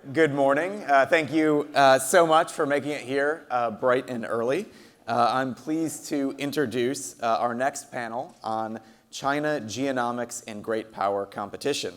Good morning. Thank you so much for making it here bright and early. I'm pleased to introduce our next panel on China, Geonomics, and Great Power Competition.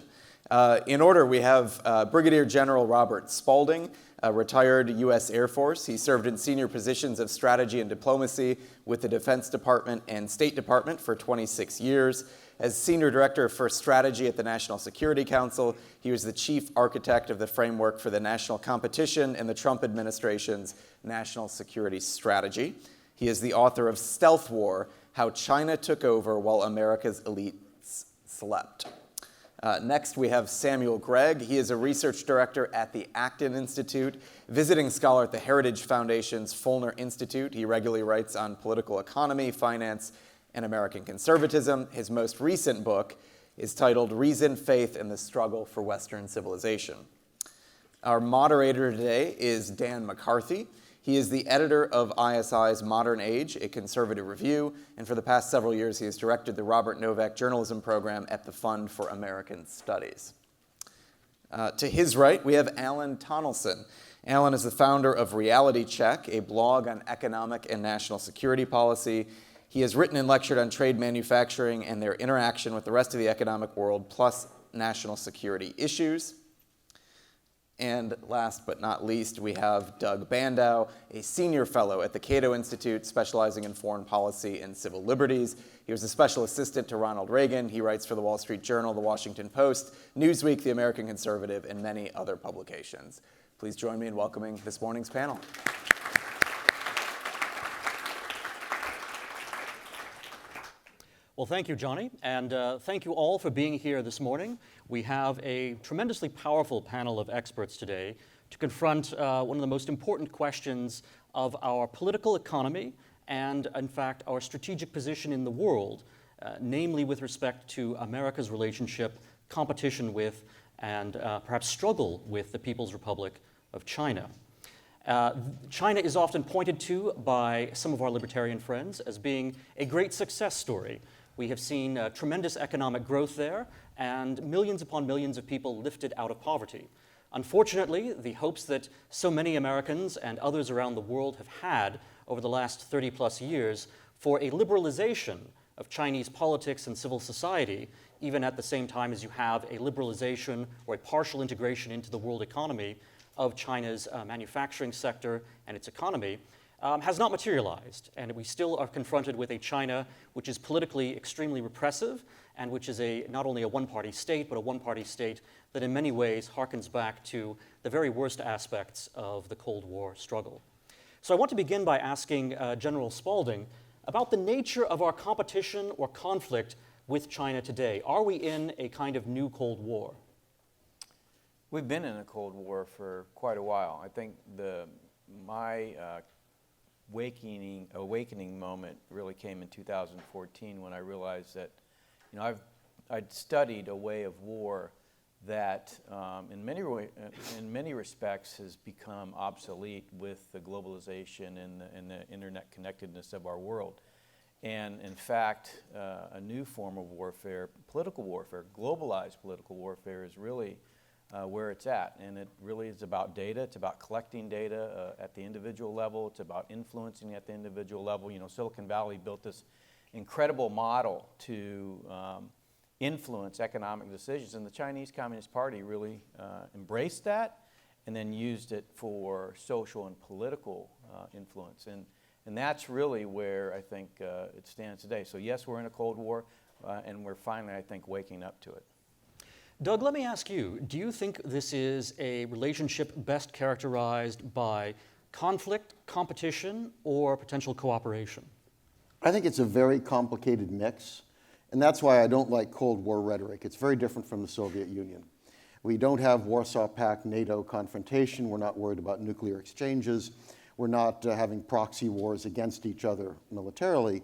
In order, we have Brigadier General Robert Spalding, a retired U.S. Air Force. He served in senior positions of strategy and diplomacy with the Defense Department and State Department for 26 years. As Senior Director for Strategy at the National Security Council, he was the chief architect of the framework for the national competition in the Trump administration's national security strategy. He is the author of Stealth War: How China Took Over While America's Elites Slept. Next, we have Samuel Gregg. He is a research director at the Acton Institute, visiting scholar at the Heritage Foundation's Follner Institute. He regularly writes on political economy, finance, and American conservatism. His most recent book is titled Reason, Faith, and the Struggle for Western Civilization. Our moderator today is Dan McCarthy. He is the editor of ISI's Modern Age, a conservative review, and for the past several years he has directed the Robert Novak Journalism Program at the Fund for American Studies. To his right, we have Alan Tonelson. Alan is the founder of Reality Check, a blog on economic and national security policy. He has written and lectured on trade manufacturing and their interaction with the rest of the economic world, plus national security issues. And last but not least, we have Doug Bandow, a senior fellow at the Cato Institute, specializing in foreign policy and civil liberties. He was a special assistant to Ronald Reagan. He writes for the Wall Street Journal, the Washington Post, Newsweek, the American Conservative, and many other publications. Please join me in welcoming this morning's panel. Well, thank you, Johnny, and thank you all for being here this morning. We have a tremendously powerful panel of experts today to confront one of the most important questions of our political economy and, in fact, our strategic position in the world, namely with respect to America's relationship, competition with, and perhaps struggle with the People's Republic of China. China is often pointed to by some of our libertarian friends as being a great success story. We have seen tremendous economic growth there and millions upon millions of people lifted out of poverty. Unfortunately, the hopes that so many Americans and others around the world have had over the last 30 plus years for a liberalization of Chinese politics and civil society, even at the same time as you have a liberalization or a partial integration into the world economy of China's manufacturing sector and its economy, has not materialized. And we still are confronted with a China which is politically extremely repressive and which is not only a one-party state, but a one-party state that in many ways harkens back to the very worst aspects of the Cold War struggle. So I want to begin by asking General Spalding about the nature of our competition or conflict with China today. Are we in a kind of new Cold War? We've been in a Cold War for quite a while. I think my awakening moment really came in 2014 when I realized that, I'd studied a way of war that, in many respects, has become obsolete with the globalization and the internet connectedness of our world. And in fact, a new form of warfare, political warfare, globalized political warfare, is really where it's at. And it really is about data. It's about collecting data at the individual level. It's about influencing at the individual level. Silicon Valley built this incredible model to influence economic decisions. And the Chinese Communist Party really embraced that and then used it for social and political influence. And that's really where I think it stands today. So yes, we're in a Cold War, and we're finally, I think, waking up to it. Doug, let me ask you, do you think this is a relationship best characterized by conflict, competition, or potential cooperation? I think it's a very complicated mix, and that's why I don't like Cold War rhetoric. It's very different from the Soviet Union. We don't have Warsaw Pact, NATO confrontation. We're not worried about nuclear exchanges. We're not having proxy wars against each other militarily,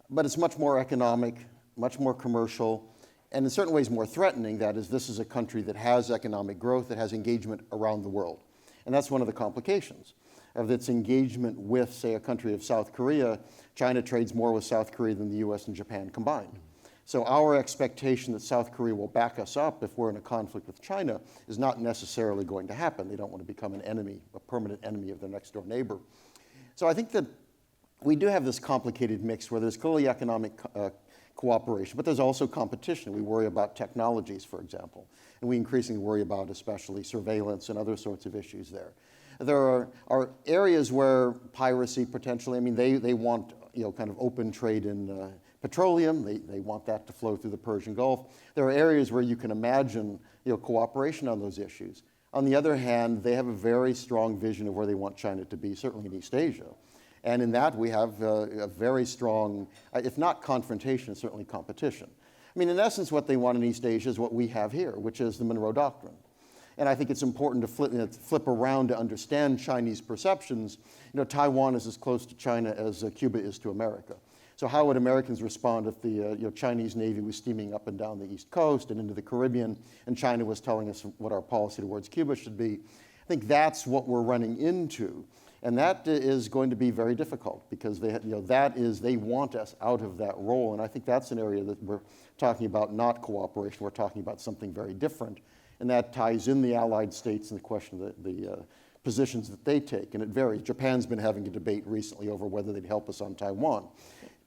but it's much more economic, much more commercial, and in certain ways more threatening. That is, this is a country that has economic growth, that has engagement around the world. And that's one of the complications of its engagement with, say, a country of South Korea. China trades more with South Korea than the US and Japan combined. So our expectation that South Korea will back us up if we're in a conflict with China is not necessarily going to happen. They don't want to become an enemy, a permanent enemy of their next door neighbor. So I think that we do have this complicated mix where there's clearly economic cooperation, but there's also competition. We worry about technologies, for example, and we increasingly worry about especially surveillance and other sorts of issues there. There are areas where piracy potentially, I mean, they want kind of open trade in petroleum. They want that to flow through the Persian Gulf. There are areas where you can imagine cooperation on those issues. On the other hand, they have a very strong vision of where they want China to be, certainly in East Asia. And in that, we have a very strong, if not confrontation, certainly competition. I mean, in essence, what they want in East Asia is what we have here, which is the Monroe Doctrine. And I think it's important to flip around to understand Chinese perceptions. Taiwan is as close to China as Cuba is to America. So how would Americans respond if the Chinese Navy was steaming up and down the East Coast and into the Caribbean, and China was telling us what our policy towards Cuba should be? I think that's what we're running into. And that is going to be very difficult because they want us out of that role. And I think that's an area that we're talking about not cooperation. We're talking about something very different. And that ties in the Allied States and the question of the positions that they take. And it varies. Japan's been having a debate recently over whether they'd help us on Taiwan.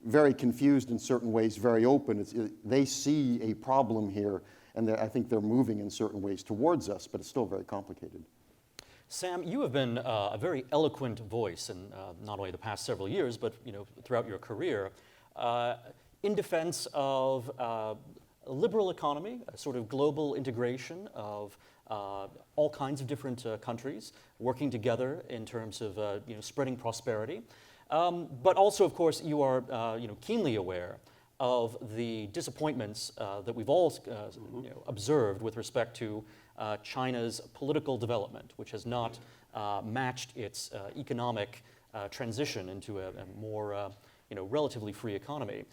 Very confused in certain ways, very open. They see a problem here, and I think they're moving in certain ways towards us, but it's still very complicated. Sam, you have been a very eloquent voice in not only the past several years, but throughout your career, in defense of a liberal economy, a sort of global integration of all kinds of different countries working together in terms of spreading prosperity. But also, of course, you are keenly aware of the disappointments that we've all observed with respect to China's political development, which has not matched its economic transition into a more relatively free economy.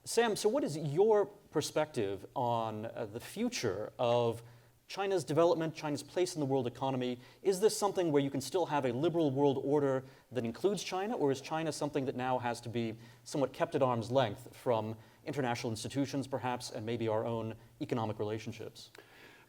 Sam, so what is your perspective on the future of China's development, China's place in the world economy? Is this something where you can still have a liberal world order that includes China, or is China something that now has to be somewhat kept at arm's length from international institutions, perhaps, and maybe our own economic relationships?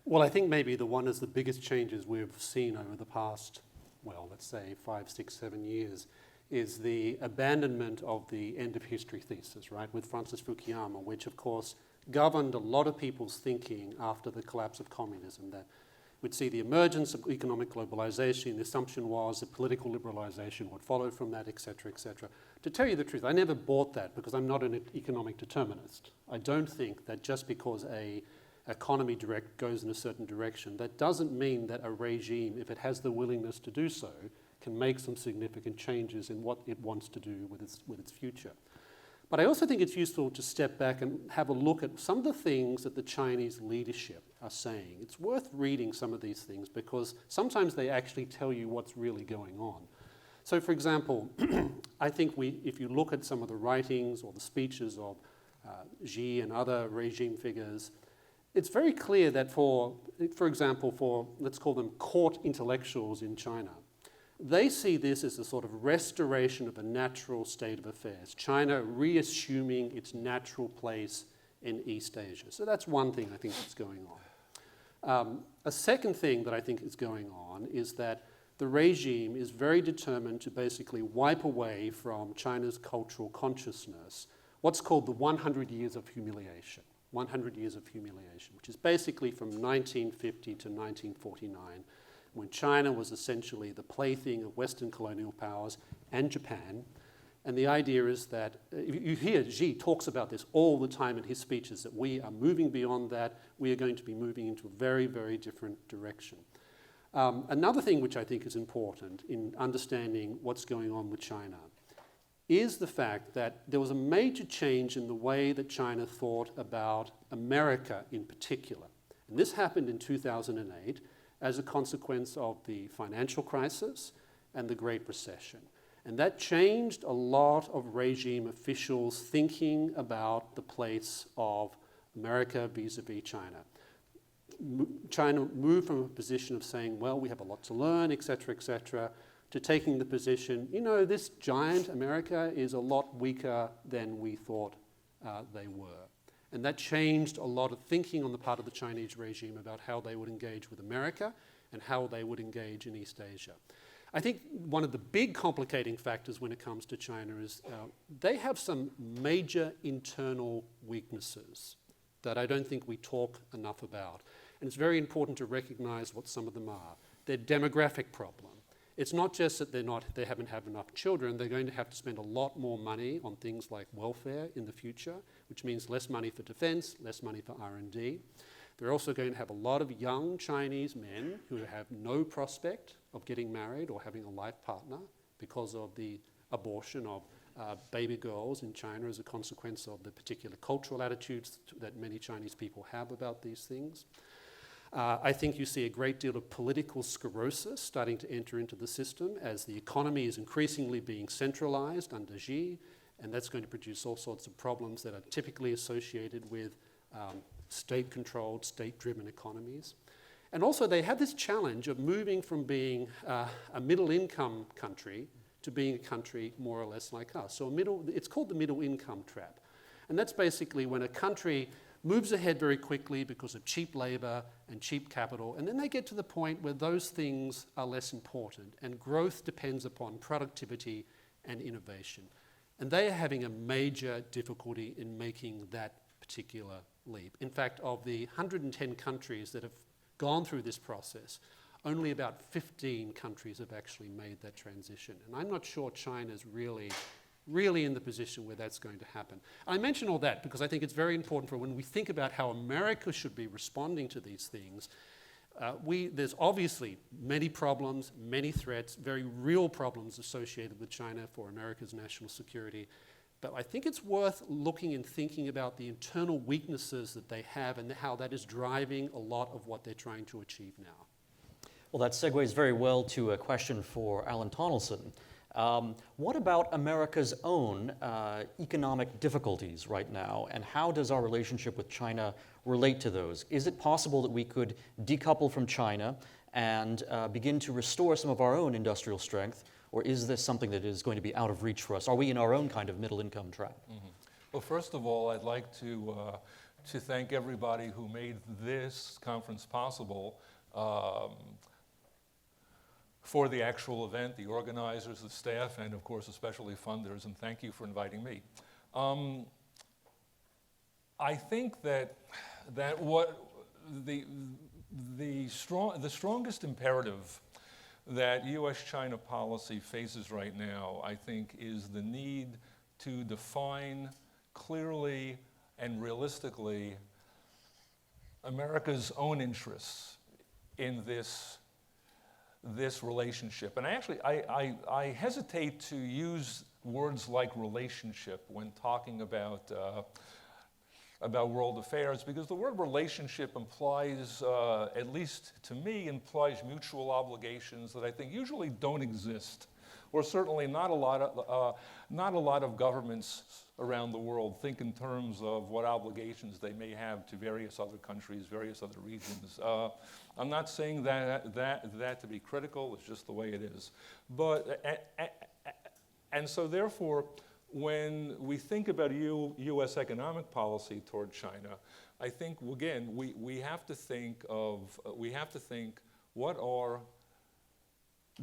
Well, I think maybe one of the biggest changes we've seen over the past, let's say 5, 6, 7 years is the abandonment of the end of history thesis, right, with Francis Fukuyama, which of course governed a lot of people's thinking after the collapse of communism, that we'd see the emergence of economic globalization. The assumption was that political liberalization would follow from that, et cetera, et cetera. To tell you the truth, I never bought that because I'm not an economic determinist. I don't think that just because a economy goes in a certain direction, that doesn't mean that a regime, if it has the willingness to do so, can make some significant changes in what it wants to do with its future. But I also think it's useful to step back and have a look at some of the things that the Chinese leadership are saying. It's worth reading some of these things because sometimes they actually tell you what's really going on. So, for example, I think if you look at some of the writings or the speeches of Xi and other regime figures, it's very clear that for example, let's call them court intellectuals in China, they see this as a sort of restoration of a natural state of affairs, China reassuming its natural place in East Asia. So that's one thing I think that's going on. A second thing that I think is going on is that the regime is very determined to basically wipe away from China's cultural consciousness what's called the 100 years of humiliation. 100 years of humiliation, which is basically from 1950 to 1949, when China was essentially the plaything of Western colonial powers and Japan. And the idea is that, you hear Xi talks about this all the time in his speeches, that we are moving beyond that, we are going to be moving into a very, very different direction. Another thing which I think is important in understanding what's going on with China is the fact that there was a major change in the way that China thought about America in particular. And this happened in 2008 as a consequence of the financial crisis and the Great Recession. And that changed a lot of regime officials' thinking about the place of America vis-a-vis China. China moved from a position of saying, well, we have a lot to learn, et cetera, to taking the position, this giant America is a lot weaker than we thought they were. And that changed a lot of thinking on the part of the Chinese regime about how they would engage with America and how they would engage in East Asia. I think one of the big complicating factors when it comes to China is they have some major internal weaknesses that I don't think we talk enough about. And it's very important to recognize what some of them are. Their demographic problem. It's not just that they haven't had enough children, they're going to have to spend a lot more money on things like welfare in the future, which means less money for defense, less money for R&D. They're also going to have a lot of young Chinese men who have no prospect of getting married or having a life partner because of the abortion of baby girls in China as a consequence of the particular cultural attitudes that many Chinese people have about these things. I think you see a great deal of political sclerosis starting to enter into the system as the economy is increasingly being centralized under Xi, and that's going to produce all sorts of problems that are typically associated with state-controlled, state-driven economies. And also they have this challenge of moving from being a middle-income country to being a country more or less like us. So it's called the middle-income trap. And that's basically when a country moves ahead very quickly because of cheap labor and cheap capital, and then they get to the point where those things are less important, and growth depends upon productivity and innovation. And they are having a major difficulty in making that particular leap. In fact, of the 110 countries that have gone through this process, only about 15 countries have actually made that transition. And I'm not sure China's really in the position where that's going to happen. I mention all that because I think it's very important for when we think about how America should be responding to these things. There's obviously many problems, many threats, very real problems associated with China for America's national security. But I think it's worth looking and thinking about the internal weaknesses that they have and how that is driving a lot of what they're trying to achieve now. Well, that segues very well to a question for Alan Tonelson. What about America's own economic difficulties right now, and how does our relationship with China relate to those? Is it possible that we could decouple from China and begin to restore some of our own industrial strength, or is this something that is going to be out of reach for us? Are we in our own kind of middle-income trap? Mm-hmm. Well, first of all, I'd like to thank everybody who made this conference possible. For the actual event, the organizers, the staff, and of course, especially funders, and thank you for inviting me. I think that what the strongest imperative that U.S.-China policy faces right now, I think, is the need to define clearly and realistically America's own interests in this relationship. And I hesitate to use words like relationship when talking about world affairs, because the word relationship implies, at least to me, implies mutual obligations that I think usually don't exist, or certainly not a lot of governments around the world think in terms of what obligations they may have to various other countries, various other regions. I'm not saying that to be critical, it's just the way it is. And so therefore, when we think about U.S. economic policy toward China, I think, again, we have to think what are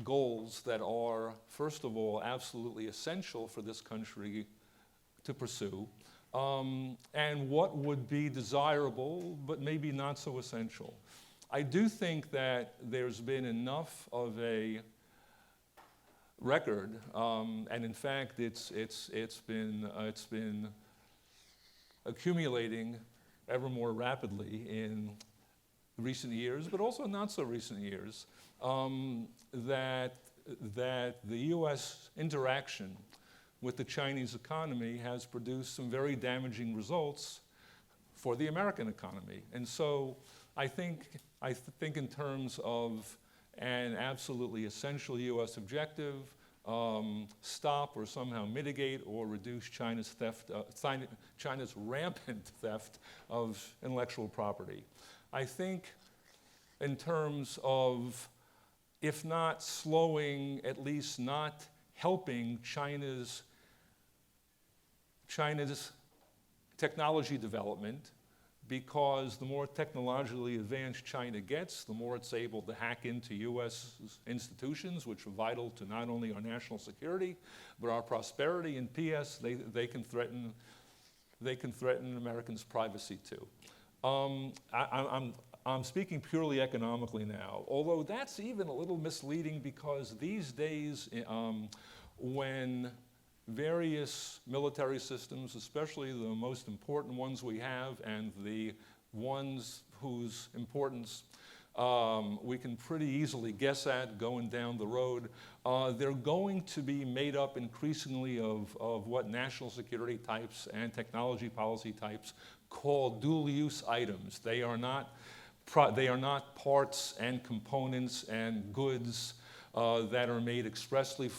goals that are, first of all, absolutely essential for this country to pursue, and what would be desirable but maybe not so essential. I do think that there's been enough of a record, and in fact, it's been accumulating ever more rapidly in recent years, but also not so recent years, that the U.S. interaction with the Chinese economy has produced some very damaging results for the American economy. And so I think in terms of an absolutely essential U.S. objective, stop or somehow mitigate or reduce China's rampant theft of intellectual property. I think in terms of, if not slowing, at least not helping China's technology development, because the more technologically advanced China gets, the more it's able to hack into U.S. institutions, which are vital to not only our national security, but our prosperity. And P.S., they can threaten Americans' privacy too. I'm speaking purely economically now, although that's even a little misleading, because these days, when various military systems, especially the most important ones we have and the ones whose importance we can pretty easily guess at going down the road, they're going to be made up increasingly of what national security types and technology policy types call dual-use items. They are not parts and components and goods that are made expressly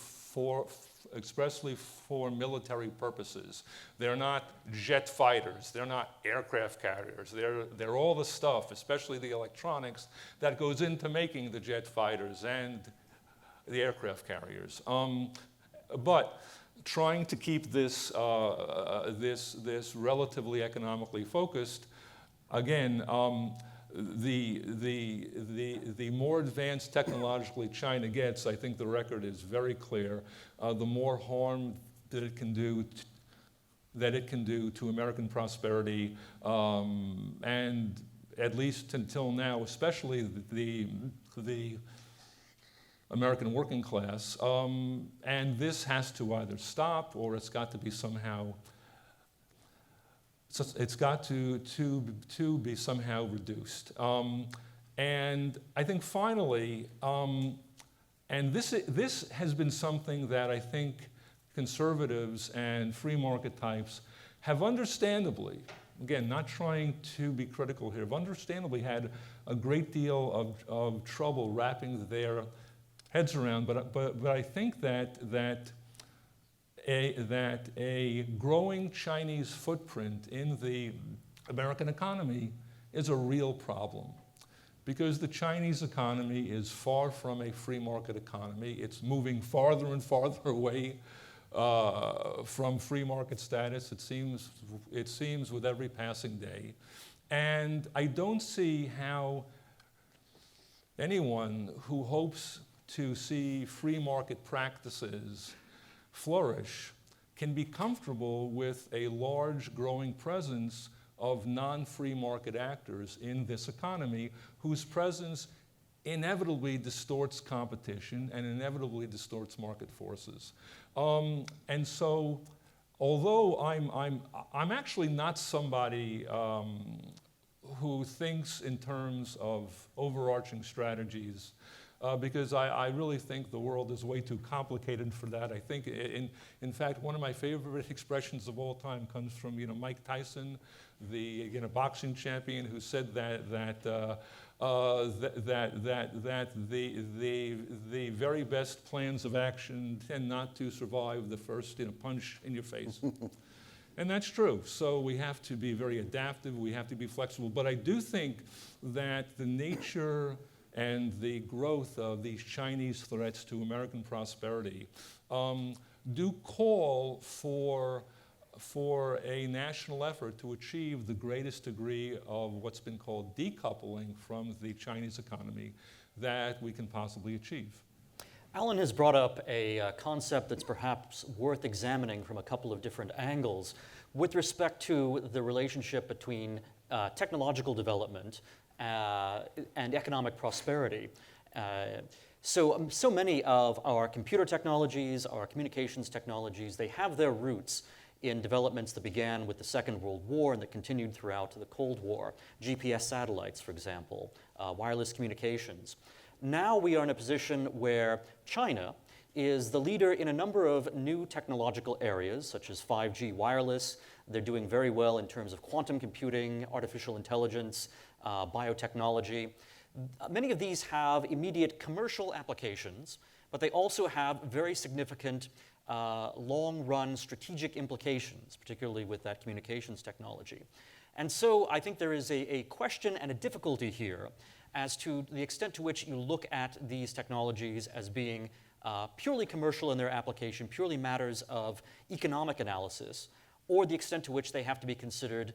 for military purposes. They're not jet fighters. They're not aircraft carriers. They're all the stuff, especially the electronics, that goes into making the jet fighters and the aircraft carriers. But trying to keep this relatively economically focused, again, the more advanced technologically China gets, I think the record is very clear, the more harm that it can do to American prosperity, and at least until now, especially the American working class. And this has to either stop, or it's got to be somehow. It's got to be somehow reduced. And I think finally, and this has been something that I think conservatives and free market types have understandably, again, not trying to be critical here, have understandably had a great deal of trouble wrapping their heads around. But I think that a growing Chinese footprint in the American economy is a real problem, because the Chinese economy is far from a free market economy. It's moving farther and farther away from free market status, it seems with every passing day. And I don't see how anyone who hopes to see free market practices flourish can be comfortable with a large growing presence of non-free market actors in this economy, whose presence inevitably distorts competition and inevitably distorts market forces. And so, although I'm actually not somebody who thinks in terms of overarching strategies, because I really think the world is way too complicated for that. I think, in fact, one of my favorite expressions of all time comes from Mike Tyson, the boxing champion, who said that the very best plans of action tend not to survive the first punch in your face. And that's true. So we have to be very adaptive. We have to be flexible. But I do think that the nature and the growth of these Chinese threats to American prosperity do call for a national effort to achieve the greatest degree of what's been called decoupling from the Chinese economy that we can possibly achieve. Alan has brought up a concept that's perhaps worth examining from a couple of different angles with respect to the relationship between technological development and economic prosperity. So many of our computer technologies, our communications technologies, they have their roots in developments that began with the Second World War and that continued throughout the Cold War. GPS satellites, for example, wireless communications. Now we are in a position where China is the leader in a number of new technological areas, such as 5G wireless. They're doing very well in terms of quantum computing, artificial intelligence, biotechnology. Many of these have immediate commercial applications, but they also have very significant long-run strategic implications, particularly with that communications technology. And so I think there is a question and a difficulty here as to the extent to which you look at these technologies as being purely commercial in their application, purely matters of economic analysis, or the extent to which they have to be considered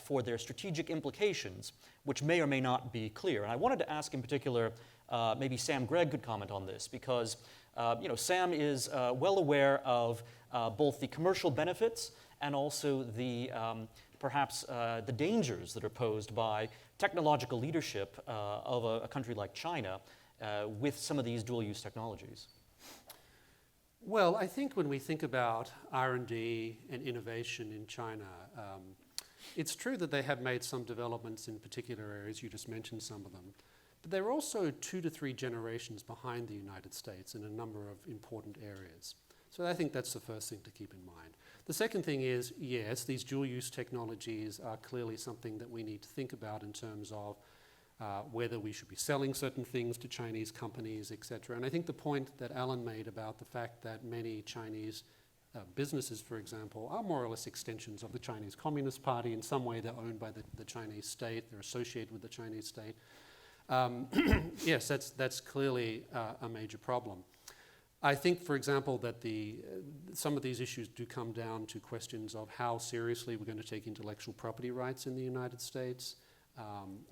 for their strategic implications, which may or may not be clear. And I wanted to ask in particular, maybe Sam Gregg could comment on this, because Sam is well aware of both the commercial benefits and also the perhaps the dangers that are posed by technological leadership of a country like China with some of these dual-use technologies. Well, I think when we think about R&D and innovation in China, it's true that they have made some developments in particular areas. You just mentioned some of them. But they're also 2 to 3 generations behind the United States in a number of important areas. So I think that's the first thing to keep in mind. The second thing is, yes, these dual-use technologies are clearly something that we need to think about in terms of whether we should be selling certain things to Chinese companies, etc. And I think the point that Alan made about the fact that many Chinese businesses, for example, are more or less extensions of the Chinese Communist Party. In some way, they're owned by the Chinese state. They're associated with the Chinese state. Yes, that's clearly a major problem. I think, for example, that some of these issues do come down to questions of how seriously we're going to take intellectual property rights in the United States.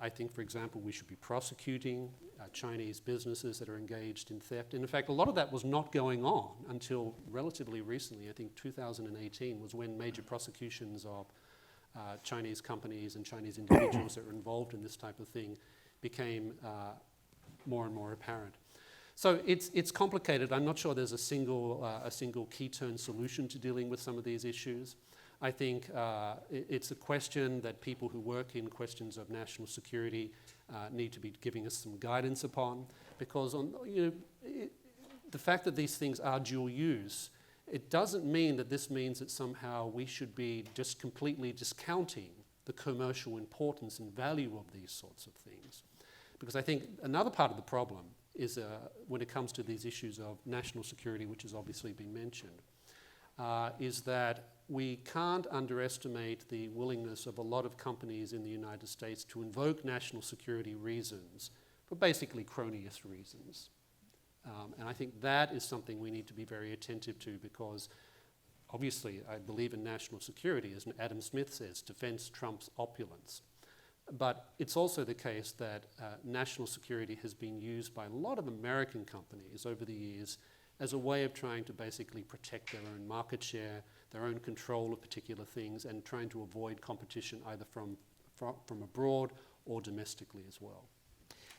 I think, for example, we should be prosecuting Chinese businesses that are engaged in theft. And in fact, a lot of that was not going on until relatively recently. I think 2018 was when major prosecutions of Chinese companies and Chinese individuals that were involved in this type of thing became more and more apparent. So it's complicated. I'm not sure there's a single key turn solution to dealing with some of these issues. I think it's a question that people who work in questions of national security need to be giving us some guidance upon, because the fact that these things are dual use, it doesn't mean that this means that somehow we should be just completely discounting the commercial importance and value of these sorts of things. Because I think another part of the problem is when it comes to these issues of national security, which has obviously been mentioned, is that we can't underestimate the willingness of a lot of companies in the United States to invoke national security reasons for basically cronyist reasons. And I think that is something we need to be very attentive to, because obviously I believe in national security, as Adam Smith says, defense trumps opulence. But it's also the case that national security has been used by a lot of American companies over the years as a way of trying to basically protect their own market share, their own control of particular things, and trying to avoid competition either from abroad or domestically as well.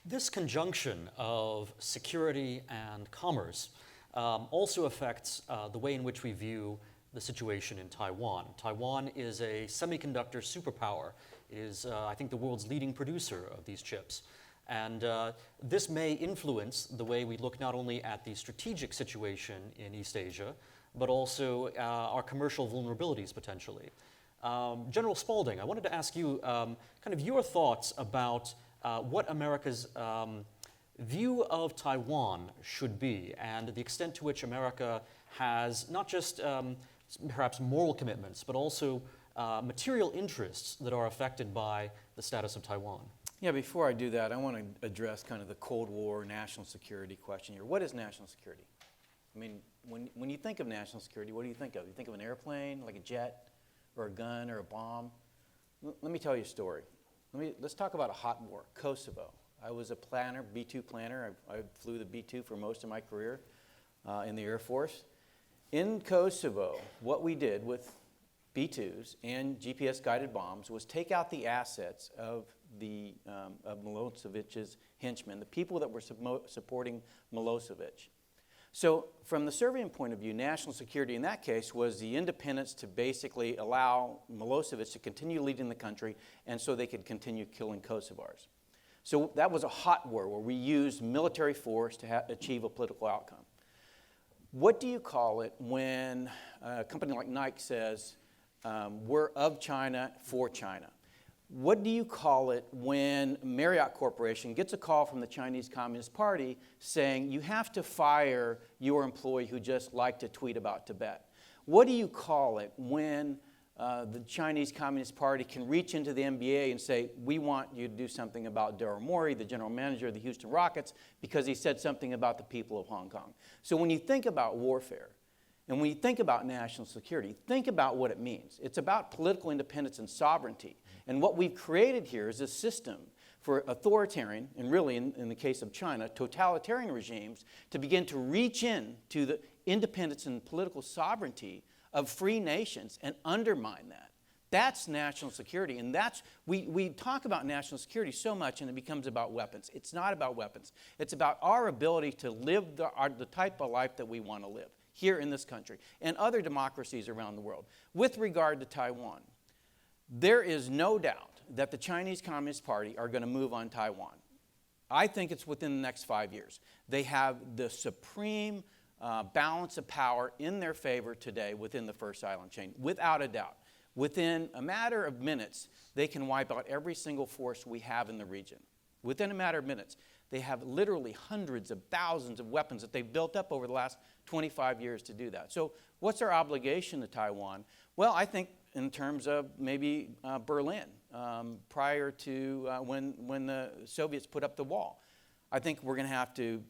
This conjunction of security and commerce also affects the way in which we view the situation in Taiwan. Taiwan is a semiconductor superpower. It is, I think, the world's leading producer of these chips. And this may influence the way we look not only at the strategic situation in East Asia, but also our commercial vulnerabilities potentially. General Spalding, I wanted to ask you kind of your thoughts about what America's view of Taiwan should be, and the extent to which America has not just perhaps moral commitments, but also material interests that are affected by the status of Taiwan. Yeah, before I do that, I want to address kind of the Cold War national security question here. What is national security? I mean, when you think of national security, what do you think of? You think of an airplane, like a jet, or a gun, or a bomb? Let me tell you a story. Let's talk about a hot war, Kosovo. I was a planner, B-2 planner. I flew the B-2 for most of my career in the Air Force. In Kosovo, what we did with B-2s and GPS-guided bombs was take out the assets of Milosevic's henchmen, the people that were supporting Milosevic. So from the Serbian point of view, national security in that case was the independence to basically allow Milosevic to continue leading the country, and so they could continue killing Kosovars. So that was a hot war where we used military force to achieve a political outcome. What do you call it when a company like Nike says, we're of China for China? What do you call it when Marriott Corporation gets a call from the Chinese Communist Party saying you have to fire your employee who just liked to tweet about Tibet? What do you call it when the Chinese Communist Party can reach into the NBA and say, we want you to do something about Daryl Morey, the general manager of the Houston Rockets, because he said something about the people of Hong Kong? So when you think about warfare, And when you think about national security, think about what it means. It's about political independence and sovereignty. And what we've created here is a system for authoritarian, and really in the case of China, totalitarian regimes to begin to reach in to the independence and political sovereignty of free nations and undermine that. That's national security, and we talk about national security so much and it becomes about weapons. It's not about weapons. It's about our ability to live the type of life that we want to live here in this country and other democracies around the world. With regard to Taiwan, there is no doubt that the Chinese Communist Party are going to move on Taiwan. I think it's within the next 5 years. They have the supreme balance of power in their favor today within the first island chain, without a doubt. Within a matter of minutes, they can wipe out every single force we have in the region. Within a matter of minutes. They have literally hundreds of thousands of weapons that they've built up over the last 25 years to do that. So what's our obligation to Taiwan? Well, I think in terms of maybe Berlin, prior to when the Soviets put up the wall. I think we're going to have to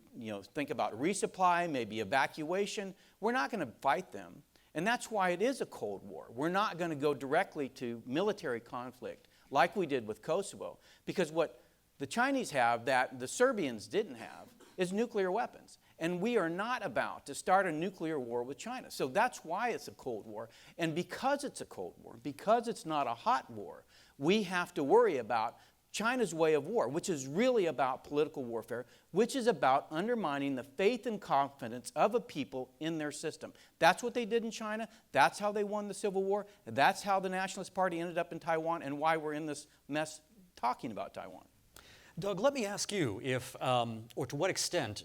think about resupply, maybe evacuation. We're not going to fight them. And that's why it is a Cold War. We're not going to go directly to military conflict like we did with Kosovo. Because what the Chinese have that the Serbians didn't have is nuclear weapons. And we are not about to start a nuclear war with China. So that's why it's a Cold War. And because it's a Cold War, because it's not a hot war, we have to worry about China's way of war, which is really about political warfare, which is about undermining the faith and confidence of a people in their system. That's what they did in China. That's how they won the Civil War. That's how the Nationalist Party ended up in Taiwan and why we're in this mess talking about Taiwan. Doug, let me ask you if, or to what extent,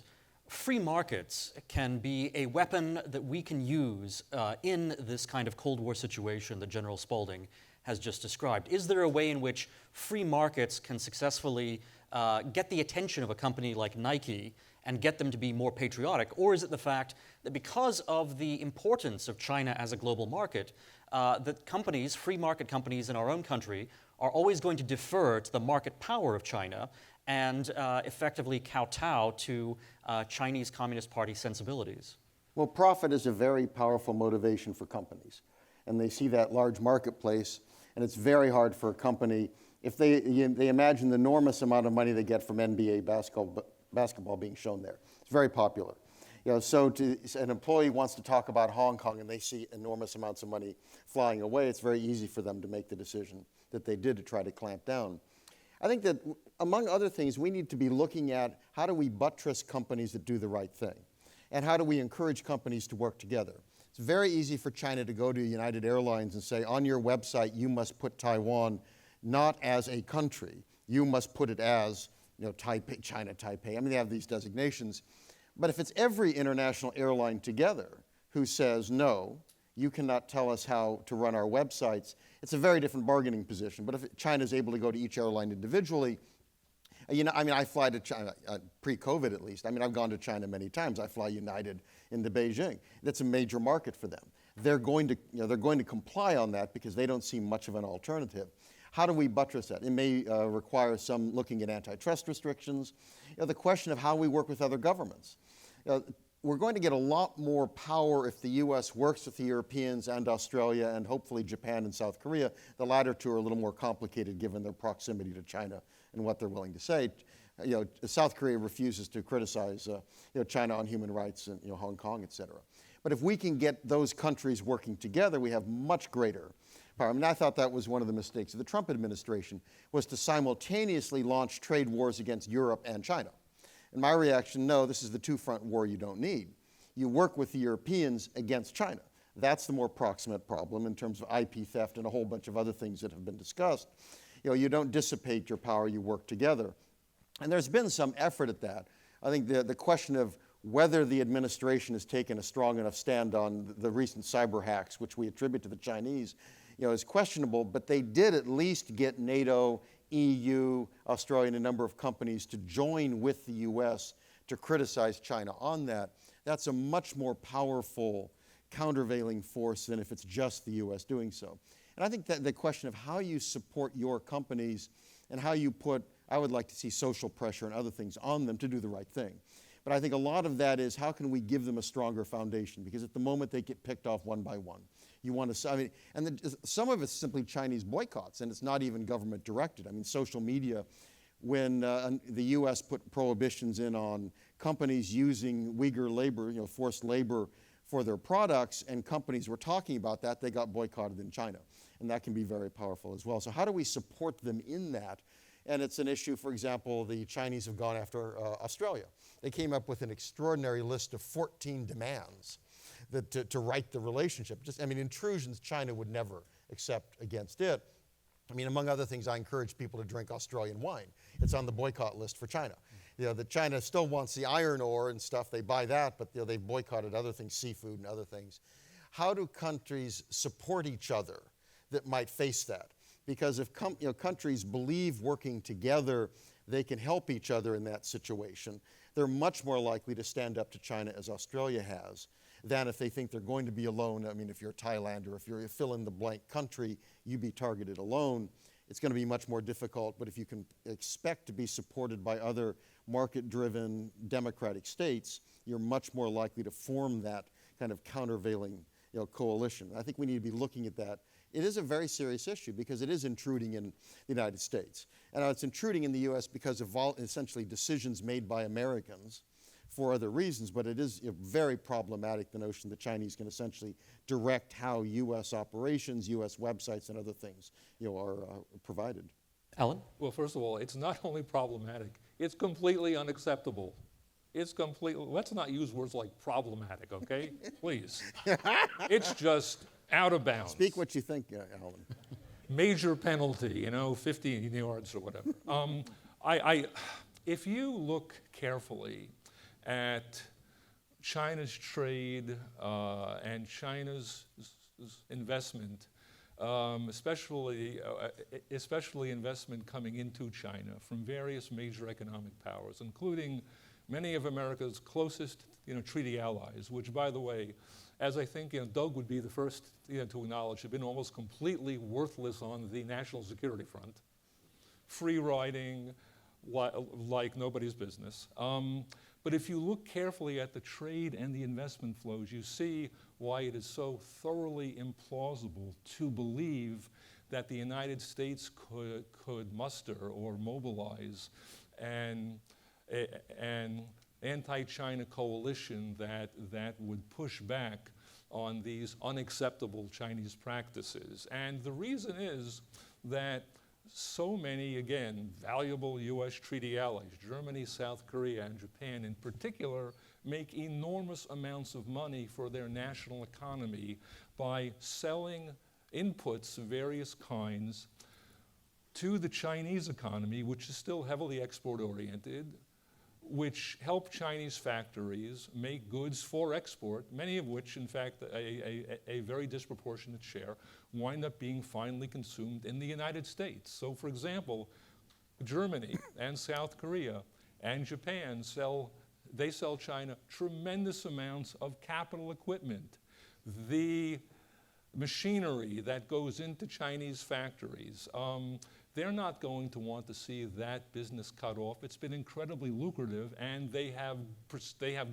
free markets can be a weapon that we can use in this kind of Cold War situation that General Spalding has just described. Is there a way in which free markets can successfully get the attention of a company like Nike and get them to be more patriotic? Or is it the fact that because of the importance of China as a global market, that companies, free market companies in our own country, are always going to defer to the market power of China and effectively kowtow to Chinese Communist Party sensibilities? Well, profit is a very powerful motivation for companies. And they see that large marketplace, and it's very hard for a company, if they imagine the enormous amount of money they get from NBA basketball being shown there. It's very popular. So an employee wants to talk about Hong Kong and they see enormous amounts of money flying away, it's very easy for them to make the decision that they did to try to clamp down. I think that, among other things, we need to be looking at how do we buttress companies that do the right thing, and how do we encourage companies to work together. It's very easy for China to go to United Airlines and say, on your website, you must put Taiwan not as a country. You must put it as, Taipei, China, Taipei. I mean, they have these designations. But if it's every international airline together who says, no, you cannot tell us how to run our websites, it's a very different bargaining position. But if China is able to go to each airline individually, I fly to China, pre-COVID at least. I've gone to China many times. I fly United into Beijing. That's a major market for them. They're going to comply on that because they don't see much of an alternative. How do we buttress that? It may require some looking at antitrust restrictions. The question of how we work with other governments. We're going to get a lot more power if the U.S. works with the Europeans and Australia and hopefully Japan and South Korea. The latter two are a little more complicated given their proximity to China and what they're willing to say. South Korea refuses to criticize China on human rights and Hong Kong, et cetera. But if we can get those countries working together, we have much greater power. I thought that was one of the mistakes of the Trump administration, was to simultaneously launch trade wars against Europe and China. And my reaction, no, this is the two-front war you don't need. You work with the Europeans against China. That's the more proximate problem in terms of IP theft and a whole bunch of other things that have been discussed. You don't dissipate your power, you work together. And there's been some effort at that. I think the question of whether the administration has taken a strong enough stand on the recent cyber hacks, which we attribute to the Chinese, is questionable, but they did at least get NATO, EU, Australia, and a number of companies to join with the US to criticize China on that. That's a much more powerful countervailing force than if it's just the US doing so. And I think that the question of how you support your companies and how you put, I would like to see social pressure and other things on them to do the right thing. But I think a lot of that is how can we give them a stronger foundation? Because at the moment they get picked off one by one. You want to, I mean, and some of it's simply Chinese boycotts, and it's not even government directed. I mean, social media, when the U.S. put prohibitions in on companies using Uyghur labor, forced labor for their products, and companies were talking about that, they got boycotted in China. And that can be very powerful as well. So how do we support them in that? And it's an issue, for example, the Chinese have gone after Australia. They came up with an extraordinary list of 14 demands that to right the relationship. Intrusions China would never accept against it. I mean, among other things, I encourage people to drink Australian wine. It's on the boycott list for China. That China still wants the iron ore and stuff. They buy that, but they've boycotted other things, seafood and other things. How do countries support each other that might face that? Because if countries believe working together, they can help each other in that situation, they're much more likely to stand up to China, as Australia has, than if they think they're going to be alone. I mean, if you're Thailand or if you're a fill-in-the-blank country, you be targeted alone. It's going to be much more difficult, but if you can expect to be supported by other market-driven democratic states, you're much more likely to form that kind of countervailing coalition. I think we need to be looking at that. It is a very serious issue because it is intruding in the United States. And it's intruding in the U.S. because of essentially decisions made by Americans for other reasons, but it is very problematic, the notion that Chinese can essentially direct how U.S. operations, U.S. websites, and other things are provided. Alan? Well, first of all, it's not only problematic, it's completely unacceptable. Let's not use words like problematic, okay? Please. It's just out of bounds. Speak what you think, Alan. Major penalty, 15 yards or whatever. If you look carefully at China's trade and China's investment, especially investment coming into China from various major economic powers, including many of America's closest treaty allies, which, by the way, as I think Doug would be the first to acknowledge, have been almost completely worthless on the national security front, free riding like nobody's business. But if you look carefully at the trade and the investment flows, you see why it is so thoroughly implausible to believe that the United States could muster or mobilize an anti-China coalition that would push back on these unacceptable Chinese practices. And the reason is that so many, again, valuable U.S. treaty allies, Germany, South Korea, and Japan in particular, make enormous amounts of money for their national economy by selling inputs of various kinds to the Chinese economy, which is still heavily export-oriented, which help Chinese factories make goods for export, many of which, in fact, a very disproportionate share, wind up being finally consumed in the United States. So, for example, Germany and South Korea and Japan sell China tremendous amounts of capital equipment. The machinery that goes into Chinese factories, they're not going to want to see that business cut off. It's been incredibly lucrative, and they have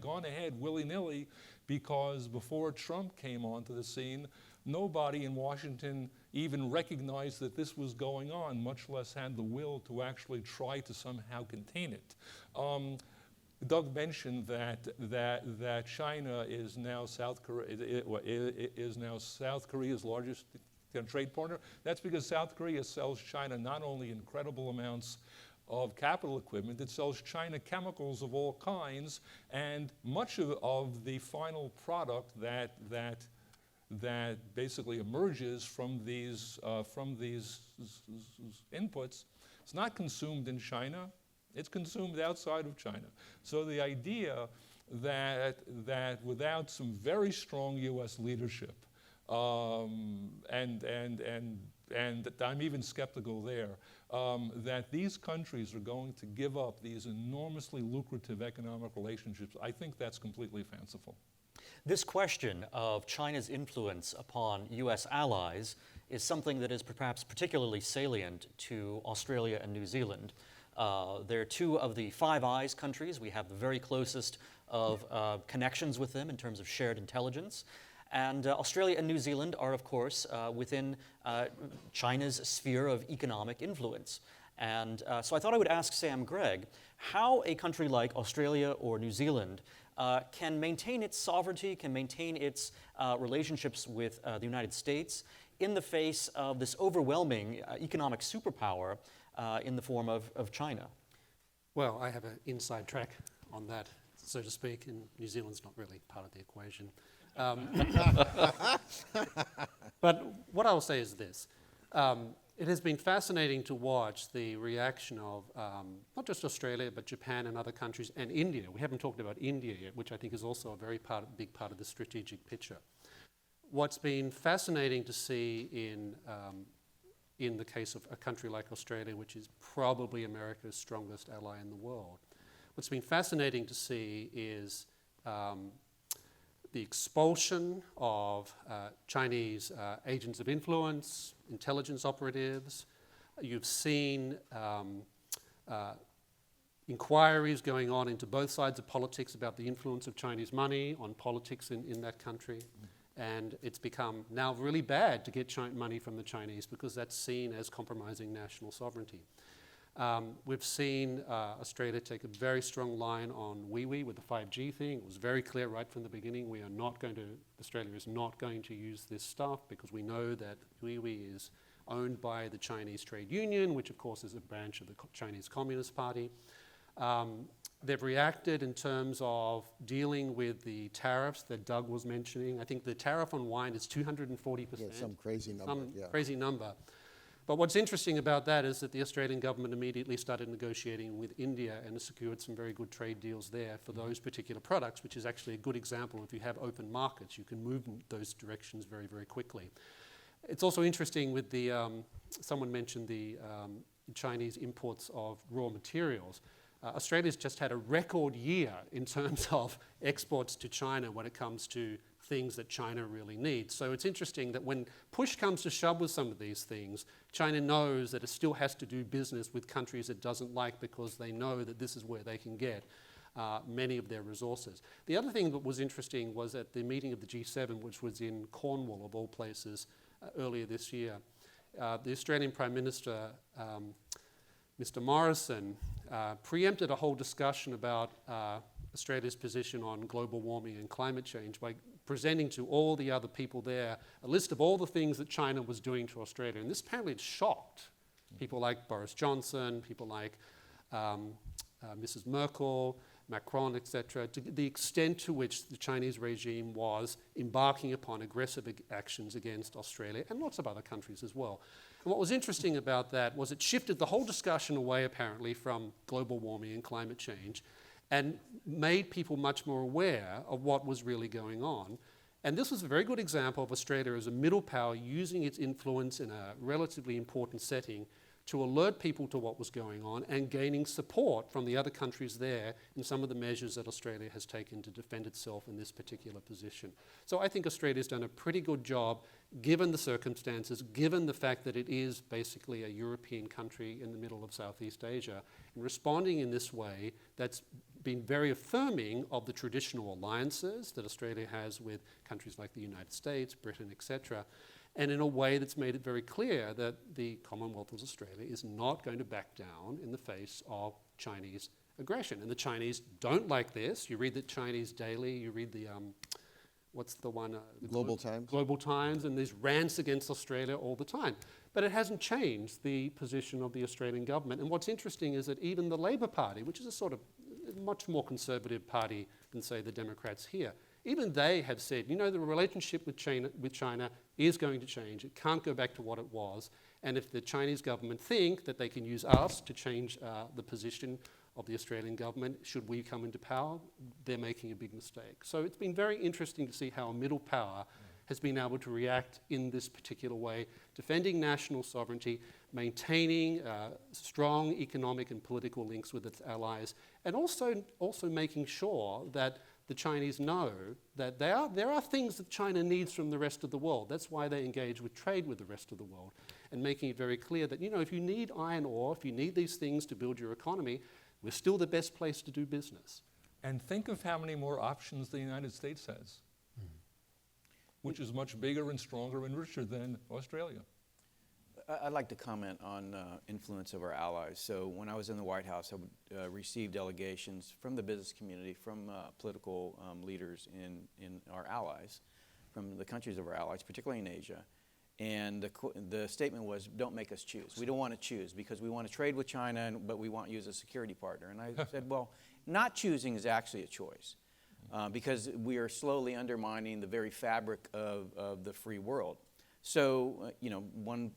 gone ahead willy-nilly because before Trump came onto the scene, nobody in Washington even recognized that this was going on, much less had the will to actually try to somehow contain it. Doug mentioned that China is now South Korea's largest trade partner. That's because South Korea sells China not only incredible amounts of capital equipment, it sells China chemicals of all kinds, and much of the final product that basically emerges from these inputs is not consumed in China. It's consumed outside of China. So the idea that without some very strong U.S. leadership, and I'm even skeptical there, that these countries are going to give up these enormously lucrative economic relationships, I think that's completely fanciful. This question of China's influence upon U.S. allies is something that is perhaps particularly salient to Australia and New Zealand. They're two of the Five Eyes countries. We have the very closest of connections with them in terms of shared intelligence. And Australia and New Zealand are, of course, within China's sphere of economic influence. And so I thought I would ask Sam Gregg how a country like Australia or New Zealand can maintain its sovereignty, can maintain its relationships with the United States in the face of this overwhelming economic superpower in the form of China. Well, I have an inside track on that, so to speak, and New Zealand's not really part of the equation. But what I'll say is this. It has been fascinating to watch the reaction of not just Australia, but Japan and other countries, and India. We haven't talked about India yet, which I think is also a very big part of the strategic picture. What's been fascinating to see in the case of a country like Australia, which is probably America's strongest ally in the world, what's been fascinating to see is the expulsion of Chinese agents of influence, intelligence operatives. You've seen inquiries going on into both sides of politics about the influence of Chinese money on politics in that country. And it's become now really bad to get money from the Chinese because that's seen as compromising national sovereignty. We've seen Australia take a very strong line on WiiWi with the 5G thing. It was very clear right from the beginning Australia is not going to use this stuff because we know that WiiWi is owned by the Chinese Trade Union, which of course is a branch of the Chinese Communist Party. They've reacted in terms of dealing with the tariffs that Doug was mentioning. I think the tariff on wine is 240%. Yeah, some crazy number. Crazy number. But what's interesting about that is that the Australian government immediately started negotiating with India and secured some very good trade deals there for those particular products, which is actually a good example. If you have open markets, you can move in those directions very, very quickly. It's also interesting with the, someone mentioned the Chinese imports of raw materials. Australia's just had a record year in terms of exports to China when it comes to things that China really needs. So it's interesting that when push comes to shove with some of these things, China knows that it still has to do business with countries it doesn't like because they know that this is where they can get many of their resources. The other thing that was interesting was at the meeting of the G7, which was in Cornwall of all places earlier this year, the Australian Prime Minister, Mr. Morrison, preempted a whole discussion about Australia's position on global warming and climate change by presenting to all the other people there a list of all the things that China was doing to Australia. And this apparently shocked people like Boris Johnson, people like Mrs. Merkel, Macron, etc., to the extent to which the Chinese regime was embarking upon aggressive actions against Australia and lots of other countries as well. And what was interesting about that was it shifted the whole discussion away, apparently, from global warming and climate change and made people much more aware of what was really going on. And this was a very good example of Australia as a middle power using its influence in a relatively important setting to alert people to what was going on and gaining support from the other countries there in some of the measures that Australia has taken to defend itself in this particular position. So I think Australia's done a pretty good job, given the circumstances, given the fact that it is basically a European country in the middle of Southeast Asia, in responding in this way that's been very affirming of the traditional alliances that Australia has with countries like the United States, Britain, etc., and in a way that's made it very clear that the Commonwealth of Australia is not going to back down in the face of Chinese aggression. And the Chinese don't like this. You read the Chinese Daily, you read the, what's the one? The Global Times. Global Times, and there's rants against Australia all the time. But it hasn't changed the position of the Australian government. And what's interesting is that even the Labor Party, which is a sort of much more conservative party than, say, the Democrats here, even they have said, you know, the relationship with China is going to change. It can't go back to what it was. And if the Chinese government think that they can use us to change the position of the Australian government, should we come into power, they're making a big mistake. So it's been very interesting to see how a middle power has been able to react in this particular way, defending national sovereignty, maintaining strong economic and political links with its allies, and also making sure that the Chinese know that there are things that China needs from the rest of the world. That's why they engage with trade with the rest of the world. and making it very clear that, if you need iron ore, if you need these things to build your economy, we're still the best place to do business. And think of how many more options the United States has, which is much bigger and stronger and richer than Australia. I'd like to comment on influence of our allies. So when I was in the White House, I would receive delegations from the business community, from political leaders in our allies, from the countries of our allies, particularly in Asia. And the statement was, don't make us choose. We don't want to choose because we want to trade with China, but we want you as a security partner. And I said, well, not choosing is actually a choice because we are slowly undermining the very fabric of the free world. So, one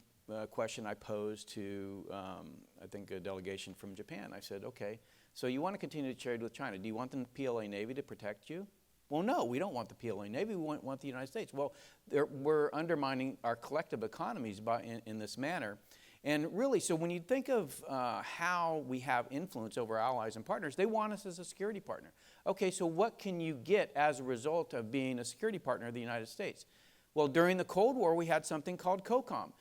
question I posed to, I think, a delegation from Japan, I said, okay, so you want to continue to trade with China. Do you want the PLA Navy to protect you? Well, no, we don't want the PLA Navy. We want the United States. Well, we're undermining our collective economies in this manner. And really, so when you think of how we have influence over our allies and partners, they want us as a security partner. Okay, so what can you get as a result of being a security partner of the United States? Well, during the Cold War, we had something called COCOM.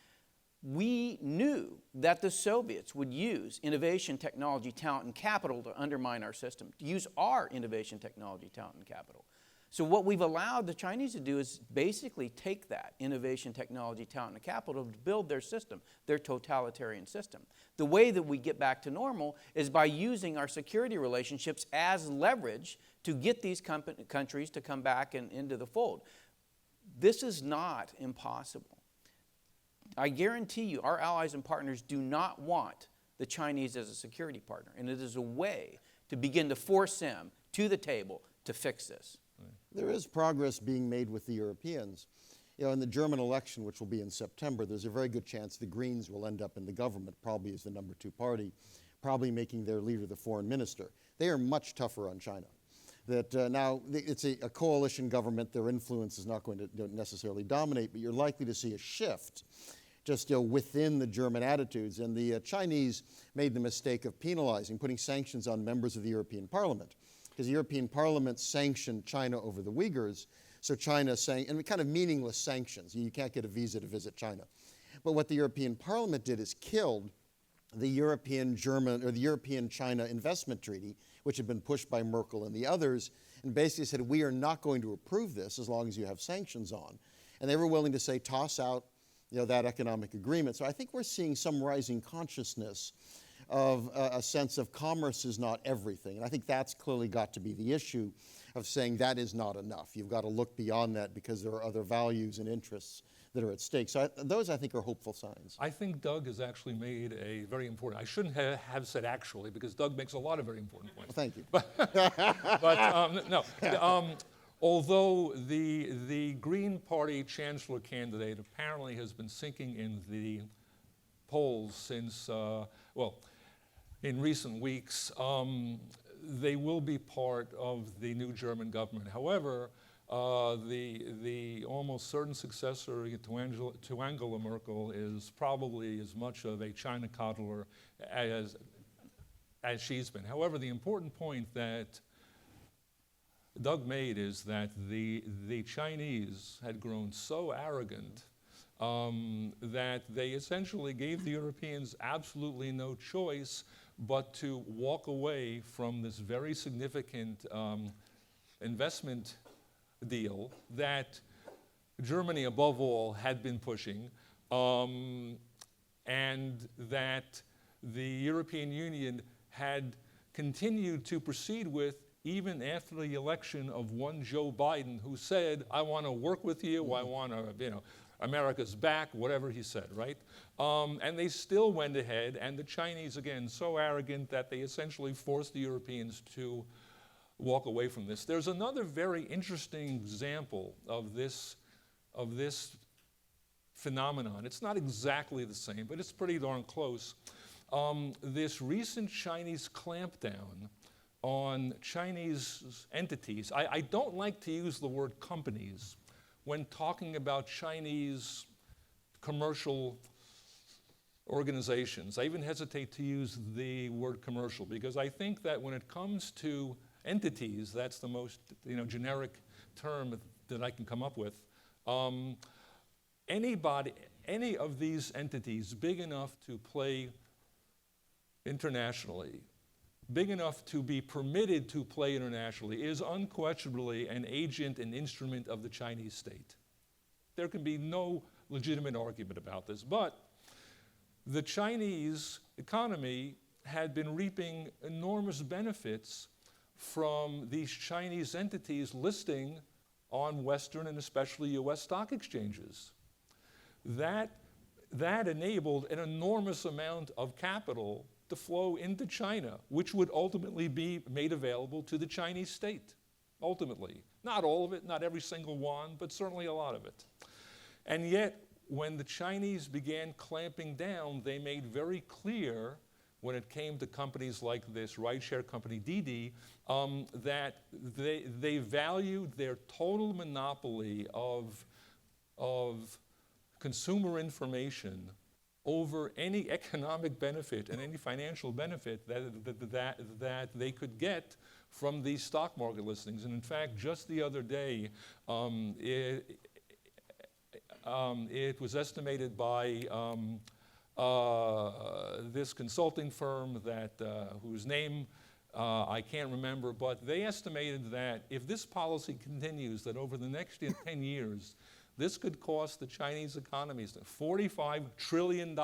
We knew that the Soviets would use innovation, technology, talent, and capital to undermine our system, to use our innovation, technology, talent, and capital. So what we've allowed the Chinese to do is basically take that innovation, technology, talent, and capital to build their system, their totalitarian system. The way that we get back to normal is by using our security relationships as leverage to get these countries to come back into the fold. This is not impossible. I guarantee you our allies and partners do not want the Chinese as a security partner, and it is a way to begin to force them to the table to fix this. There is progress being made with the Europeans. In the German election, which will be in September, there's a very good chance the Greens will end up in the government, probably as the number 2 party, probably making their leader the foreign minister. They are much tougher on China. That now it's a coalition government. Their influence is not going to necessarily dominate, but you're likely to see a shift just within the German attitudes. And the Chinese made the mistake of penalizing, putting sanctions on members of the European Parliament. Because the European Parliament sanctioned China over the Uyghurs, so China saying, and kind of meaningless sanctions. You can't get a visa to visit China. But what the European Parliament did is killed the European-China Investment Treaty, which had been pushed by Merkel and the others, and basically said, we are not going to approve this as long as you have sanctions on. And they were willing to say, toss out that economic agreement. So I think we're seeing some rising consciousness of a sense of commerce is not everything. And I think that's clearly got to be the issue of saying that is not enough. You've got to look beyond that because there are other values and interests that are at stake. So those, I think, are hopeful signs. I think Doug has actually made a very important, I shouldn't have said actually, because Doug makes a lot of very important points. Well, thank you. Although the Green Party Chancellor candidate apparently has been sinking in the polls since, in recent weeks, they will be part of the new German government. However, the almost certain successor to Angela Merkel is probably as much of a China coddler as she's been. However, the important point that Doug made is that the Chinese had grown so arrogant that they essentially gave the Europeans absolutely no choice but to walk away from this very significant investment deal that Germany, above all, had been pushing, and that the European Union had continued to proceed with even after the election of one Joe Biden, who said, I want to work with you, I want to, America's back, whatever he said, right? And they still went ahead, and the Chinese, again, so arrogant that they essentially forced the Europeans to walk away from this. There's another very interesting example of this phenomenon. It's not exactly the same, but it's pretty darn close. This recent Chinese clampdown on Chinese entities. I don't like to use the word companies when talking about Chinese commercial organizations. I even hesitate to use the word commercial because I think that when it comes to entities, that's the most generic term that I can come up with. any of these entities big enough to play internationally, big enough to be permitted to play internationally, is unquestionably an agent and instrument of the Chinese state. There can be no legitimate argument about this, but the Chinese economy had been reaping enormous benefits from these Chinese entities listing on Western and especially US stock exchanges. That enabled an enormous amount of capital to flow into China, which would ultimately be made available to the Chinese state, ultimately. Not all of it, not every single one, but certainly a lot of it. And yet, when the Chinese began clamping down, they made very clear, when it came to companies like this rideshare company Didi, that they valued their total monopoly of consumer information over any economic benefit and any financial benefit that they could get from these stock market listings. And in fact, just the other day, it was estimated by this consulting firm whose name I can't remember, but they estimated that if this policy continues, that over the next 10 years, this could cost the Chinese economies $45 trillion.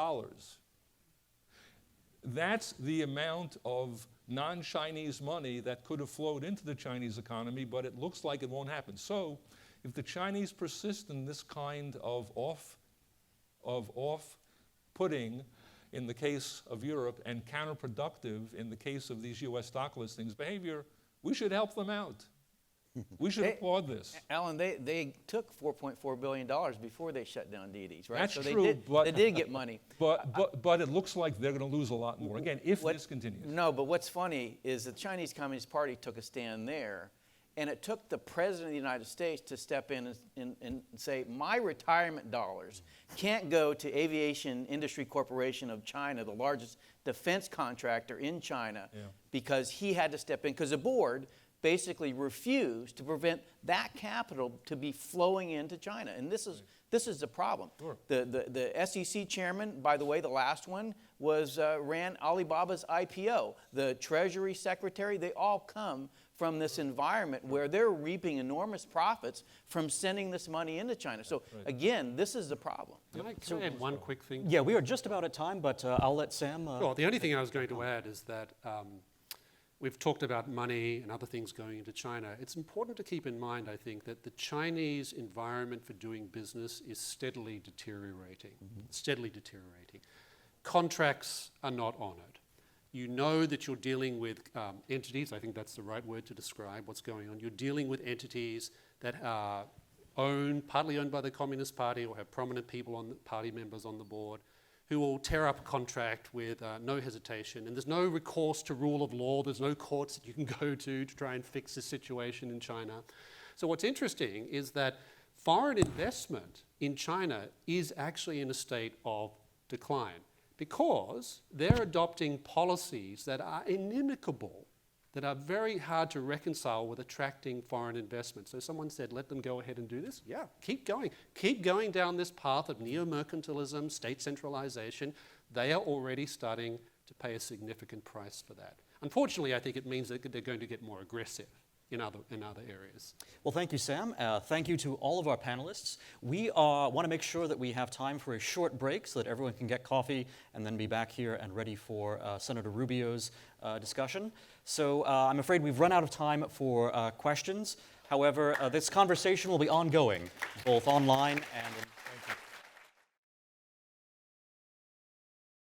That's the amount of non-Chinese money that could have flowed into the Chinese economy, but it looks like it won't happen. So if the Chinese persist in this kind of off-putting in the case of Europe and counterproductive in the case of these US stock listings behavior, we should help them out. We should applaud this. Alan, they took $4.4 billion before they shut down Didi's, right? That's so true, they did get money. But it looks like they're going to lose a lot more, again, if this continues. No, but what's funny is the Chinese Communist Party took a stand there, and it took the President of the United States to step in and say, my retirement dollars can't go to Aviation Industry Corporation of China, the largest defense contractor in China, because he had to step in, because the board basically refused to prevent that capital to be flowing into China. And this is the problem. Sure. The SEC chairman, by the way, the last one, ran Alibaba's IPO. The Treasury Secretary, they all come from this environment where they're reaping enormous profits from sending this money into China. So again, this is the problem. Can I add one quick thing? Yeah, we are just about at time, but I'll let Sam. Well, the only thing I was going to add is that we've talked about money and other things going into China. It's important to keep in mind, I think, that the Chinese environment for doing business is steadily deteriorating. Steadily deteriorating. Contracts are not honoured. You know that you're dealing with entities, I think that's the right word to describe what's going on. You're dealing with entities that are partly owned by the Communist Party or have prominent people party members on the board, who will tear up a contract with no hesitation. And there's no recourse to rule of law. There's no courts that you can go to try and fix the situation in China. So what's interesting is that foreign investment in China is actually in a state of decline because they're adopting policies that are inimical, that are very hard to reconcile with attracting foreign investment. So someone said, let them go ahead and do this. Yeah, keep going. Keep going down this path of neo-mercantilism, state centralization. They are already starting to pay a significant price for that. Unfortunately, I think it means that they're going to get more aggressive in other areas. Well, thank you, Sam. Thank you to all of our panelists. We want to make sure that we have time for a short break so that everyone can get coffee and then be back here and ready for Senator Rubio's discussion. So I'm afraid we've run out of time for questions. However, this conversation will be ongoing, both online and in